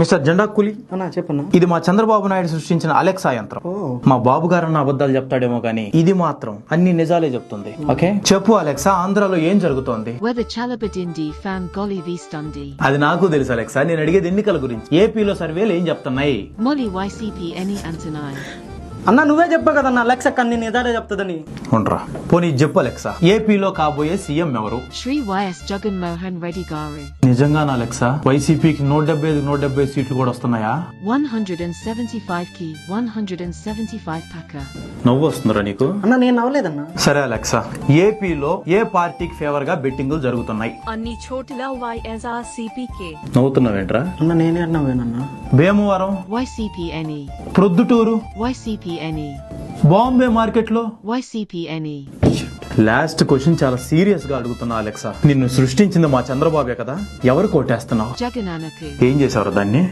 Mister జెండా కూలీ అన్నా చెప్పన్నా. ఇది మా చంద్రబాబు నాయుడు సృష్టించిన అలెక్సా యంత్రం. మా బాబు గారు అన్న అబద్ధాలు చెప్తాడేమో కానీ ఇది మాత్రం అన్ని నిజాలే చెప్తుంది. ఓకే చెప్పు అలెక్సా, ఆంధ్రాలో ఏం జరుగుతోంది? Whether Chalabadindi found Golly v Stundi. అది నాకు తెలుసు అలెక్సా, నేను అడిగేది ఎన్నికల గురించి. ఏపీలో సర్వేలు ఏం చెప్తున్నాయి? Molly YCP any Antonine. అన్నా నువ్వే చెప్పావు కదన్నా అలెక్సా కన్ని నిదాడే చెప్తుందని. ఉండరా పోనీ చెప్పు అలెక్సా, ఏపీలో కాబోయే సీఎం ఎవరు? Shri YS Jagan Mohan Reddy Garu. నిజంగానా అలెక్సా? వైసీపీకి 170 సీట్లు కూడా వస్తున్నాయా? 175 ki 175 paka. నవ్వు వస్తుందిరా నీకు? అన్నా నేను నవ్వలేదన్నా. సరే అలెక్సా, ఏపీలో ఏ పార్టీకి ఫేవర్ గా బెట్టింగులు జరుగుతున్నాయి? అన్ని చోట్ల YSRCPకే. నవ్వుతున్నావేంట్రా? అన్నా నేనే నవ్వేనన్నా. Bhimavaram, YCP any. Proddatur, YCP any. Bombay market లో YCP any. లాస్ట్ క్వశ్చన్ చాలా సీరియస్ గా అడుగుతున్నా అలెక్సా, నిన్ను సృష్టించింది మా చంద్రబాబే కదా, ఎవరు కోటేస్తున్నావు? Jagananaku. ఏం చేశారు దాన్ని?